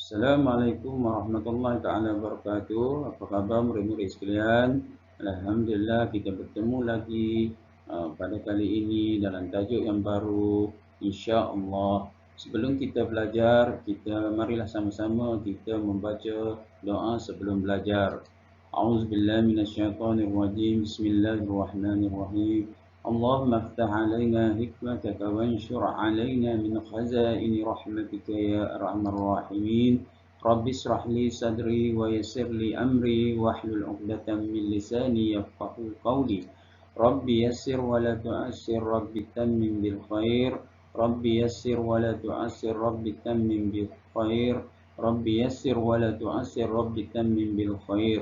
Assalamualaikum warahmatullahi taala wabarakatuh. Apa khabar murid-murid sekalian? Alhamdulillah kita bertemu lagi pada kali ini dalam tajuk yang baru, insya-Allah. Sebelum kita belajar, marilah sama-sama kita membaca doa sebelum belajar. A'udzubillahi minasyaitonirrajim. Bismillahirrahmanirrahim. اللهم افتح علينا حكمتك وانشر علينا من خزائن رحمتك يا أرحم الراحمين. رب اشرح لي صدري ويسر لي أمري واحلل عقدة من لساني يفقهوا قولي. رب يسر ولا تعسر رب تمم بالخير. رب يسر ولا تعسر رب تمم بالخير. رب يسر ولا تعسر رب تمم بالخير.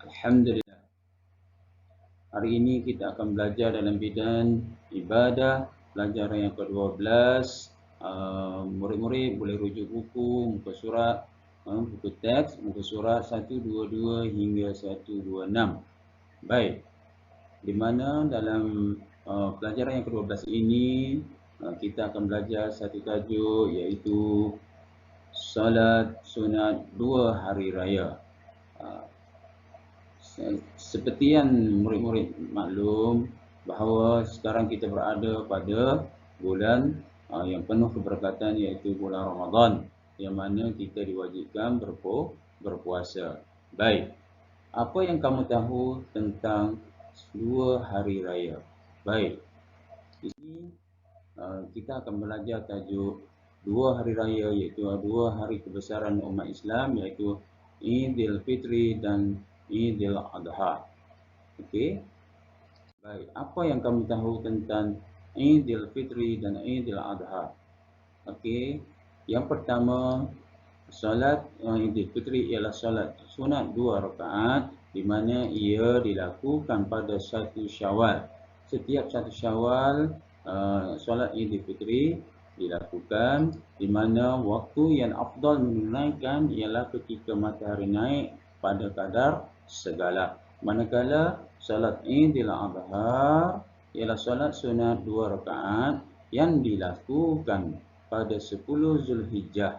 الحمد لله. Hari ini kita akan belajar dalam bidang ibadah, pelajaran yang ke-12. Murid-murid boleh rujuk buku, muka surat, buku teks, muka surat 122 hingga 126. Baik, di mana dalam pelajaran yang ke-12 ini kita akan belajar satu tajuk, iaitu salat sunat 2 hari raya. Seperti yang murid-murid maklum bahawa sekarang kita berada pada bulan yang penuh keberkatan, iaitu bulan Ramadan, yang mana kita diwajibkan berpuasa. Baik, apa yang kamu tahu tentang 2 hari raya? Baik, di sini kita akan belajar tajuk 2 hari raya, iaitu 2 hari kebesaran umat Islam, iaitu Idul Fitri dan Idul Adha. Okey. Baik, apa yang kamu tahu tentang Idul Fitri dan Idul Adha? Okey. Yang pertama, solat Idul Fitri ialah solat sunat 2 rakaat, di mana ia dilakukan pada 1 Syawal. Setiap 1 Syawal solat Idul Fitri dilakukan, di mana waktu yang afdal menunaikan ialah ketika matahari naik pada kadar segala. Manakala salat Idul Adha ialah salat sunat 2 rakaat yang dilakukan pada 10 Zulhijjah,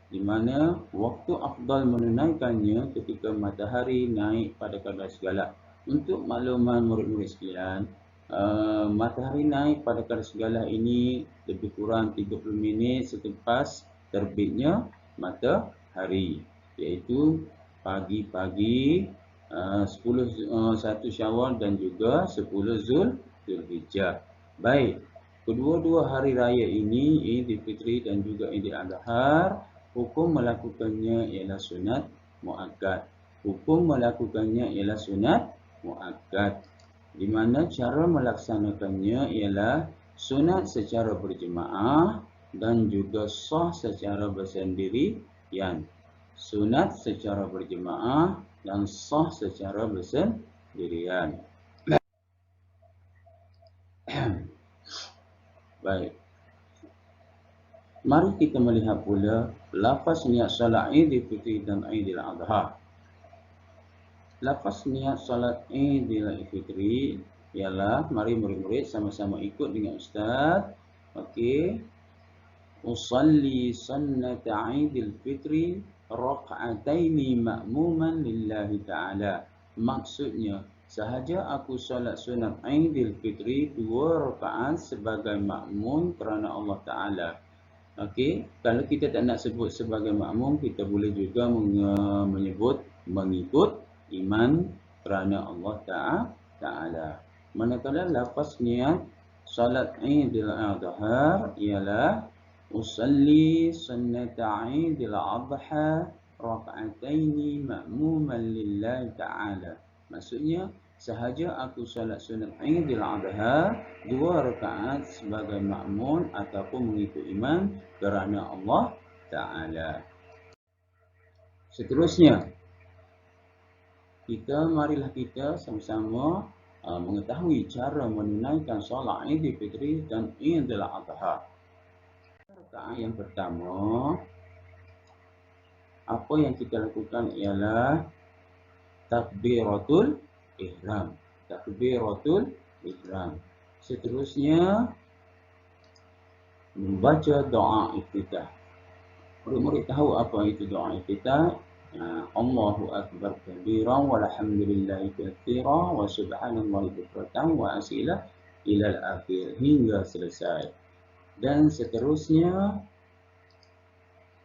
di mana waktu afdal menunaikannya ketika matahari naik pada kadar segala. Untuk makluman murid-murid sekalian, matahari naik pada kadar segala ini lebih kurang 30 minit selepas terbitnya matahari, iaitu pagi-pagi 1 Syawal dan juga 10 Zulhijjah. Baik, kedua-dua hari raya ini, Idul Fitri dan juga Idul Adha, hukum melakukannya ialah sunat muakkad. Hukum melakukannya ialah sunat muakkad, di mana cara melaksanakannya ialah sunat secara berjemaah dan juga sah secara bersendirian. Sunat secara berjemaah dan sah secara bersendirian. Baik. Mari kita melihat pula lafaz niat solat Idul Fitri dan Idul Adha. Lafaz niat solat Idul Fitri ialah, mari murid-murid sama-sama ikut dengan ustaz. Okey. Usalli sunnata Idul Fitri raka'ataini ma'muman lillahi ta'ala. Maksudnya, sahaja aku solat sunat Idul Fitri 2 rakaat sebagai makmum kerana Allah Ta'ala. Okey, kalau kita tak nak sebut sebagai makmum, kita boleh juga menyebut mengikut iman kerana Allah Ta'ala. Manakala lafaz niat salat Idul Adha ialah usalli sunnata Idul Adha raka'ataini ma'muman lillahi ta'ala. Maksudnya, sahaja aku salat sunat Idul Adha 2 rakaat sebagai makmum ataupun mengikut iman kerana Allah Ta'ala. Seterusnya, marilah kita sama-sama mengetahui cara menunaikan solat Idul Fitri dan Idul Adha. Rakaat yang pertama, apa yang kita lakukan ialah takbiratul ihram. Takbiratul ihram. Seterusnya, membaca doa iftitah. murid tahu apa itu doa kita. Allahu Akbar kabiran walhamdulillahi katsiran wa subhanallahi bukratan wa asila ilal akhir hingga selesai. Dan seterusnya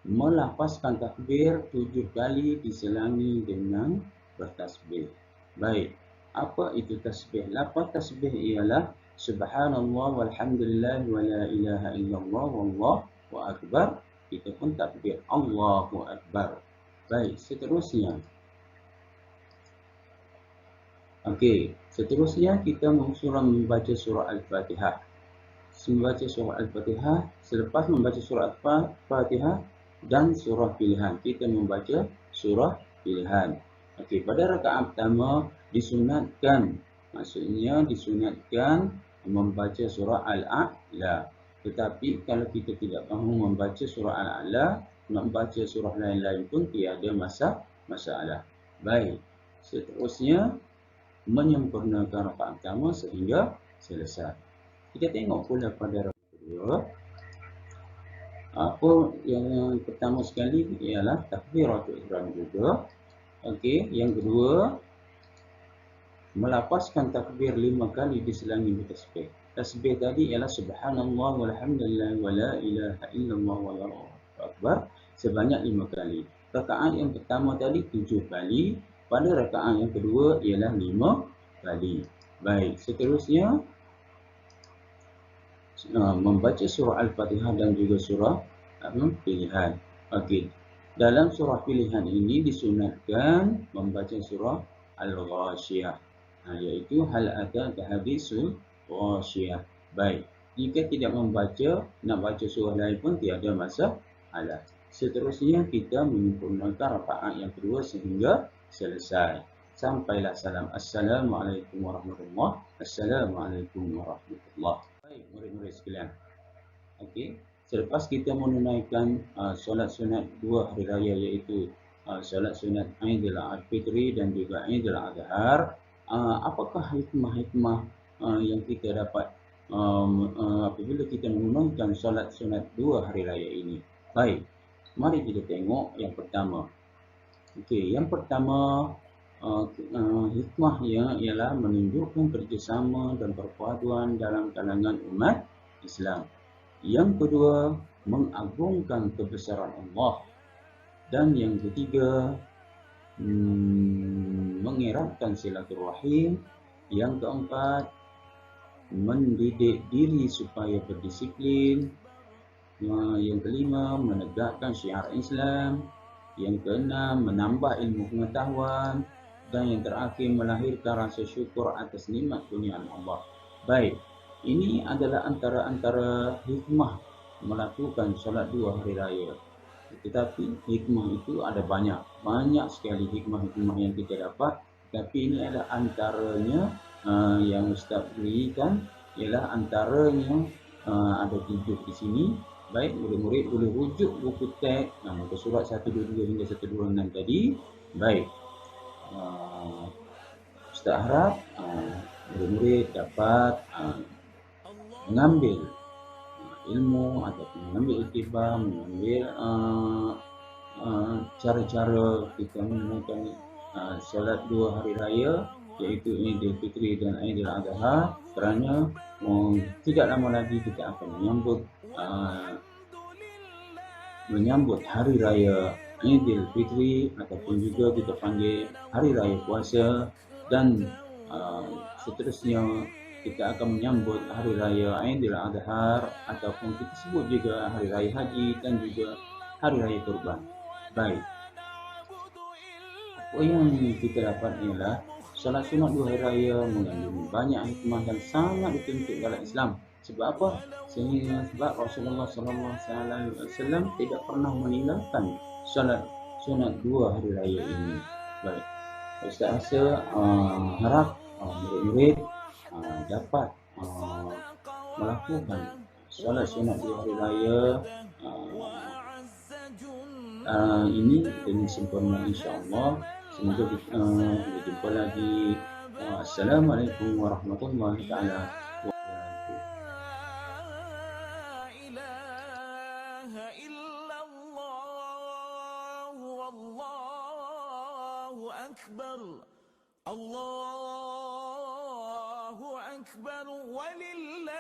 melafazkan takbir 7 kali diselangi dengan bertasbih. Baik, apa itu tasbih? Lafaz tasbih ialah subhanallah walhamdulillah wa la ilaha illallah wallahu akbar. Kita pun takbir Allahu Akbar. Baik, seterusnya. Okey, seterusnya kita membaca surah Al-Fatihah. Membaca surah Al-Fatihah, selepas membaca surah Al-Fatihah dan surah pilihan, kita membaca surah pilihan. Okey, pada rakaat pertama disunatkan, maksudnya disunatkan membaca surah Al-A'la. Tetapi kalau kita tidak mahu membaca surah Al-A'la, nak baca surah lain-lain pun tiada masalah. Baik, seterusnya menyempurnakan rakaat pertama sehingga selesai. Kita tengok pula pada rakaat kedua. Apa yang pertama sekali ialah takbiratul ihram juga. Okey, yang kedua melafazkan takbir 5 kali diselangi bertasbih. Tasbih tadi ialah subhanallah walhamdulillah wa la ilaha illallah wallahu akbar sebanyak 5 kali. Rakaat yang pertama tadi 7 kali, pada rakaat yang kedua ialah 5 kali. Baik, seterusnya membaca surah Al-Fatihah dan juga surah pilihan. Okey. Dalam surah pilihan ini disunatkan membaca surah Al-Ghashiyah, iaitu hal ataka hadisul Ghashiyah. Baik, jika tidak membaca, nak baca surah lain pun tiada masalah. Seterusnya kita menyempurnakan rakaat yang kedua sehingga selesai. Sampailah salam. Assalamualaikum warahmatullahi wabarakatuh. Assalamualaikum warahmatullahi wabarakatuh. Baik, murid-murid sekalian. Okey, selepas kita menunaikan solat sunat 2 hari raya, iaitu solat sunat Aidil Fitri dan juga Aidil Adha, apakah hikmah-hikmah yang kita dapat apabila kita menunaikan solat sunat 2 hari raya ini? Baik, mari kita tengok yang pertama. Okey, yang pertama hikmahnya ialah menunjukkan kerjasama dan perpaduan dalam kalangan umat Islam. Yang kedua, mengagungkan kebesaran Allah. Dan yang ketiga, mengeratkan silaturahim. Yang keempat, mendidik diri supaya berdisiplin. Yang kelima, menegakkan syiar Islam. Yang keenam, menambah ilmu pengetahuan. Dan yang terakhir, melahirkan rasa syukur atas nikmat kurniaan Allah. Baik, ini adalah antara hikmah melakukan solat 2 hari raya. Tetapi hikmah itu ada banyak sekali hikmah-hikmah yang kita dapat. Tapi ini adalah antaranya yang Ustaz berikan, ialah antaranya ada 7 di sini. Baik, murid-murid boleh rujuk buku teks muka surat 122 hingga 126 tadi. Baik, Ustaz harap murid-murid dapat mengambil ilmu ataupun mengambil iktibar, mengambil cara-cara kita menunaikan solat 2 hari raya, iaitu Aidil Fitri dan Aidil Adha, kerana tidak lama lagi kita akan menyambut hari raya Aidil Fitri, ataupun juga kita panggil hari raya puasa, dan seterusnya kita akan menyambut hari raya Aidil Adha, ataupun kita sebut juga hari raya haji dan juga hari raya kurban. Baik, apa yang kita dapat ialah solat sunat 2 hari raya mengandung banyak hikmah dan sangat dituntut dalam Islam. Sebab apa? Sebab Rasulullah SAW tidak pernah meninggalkan solat sunat 2 hari raya ini. Baik, Ustaz rasa harap murid-murid dapat melakukan solat sunat 2 hari raya ini dengan sempurna, insya-Allah. Semoga kita jumpa lagi. Assalamualaikum warahmatullahi wabarakatuh. أكبر الله أكبر ولله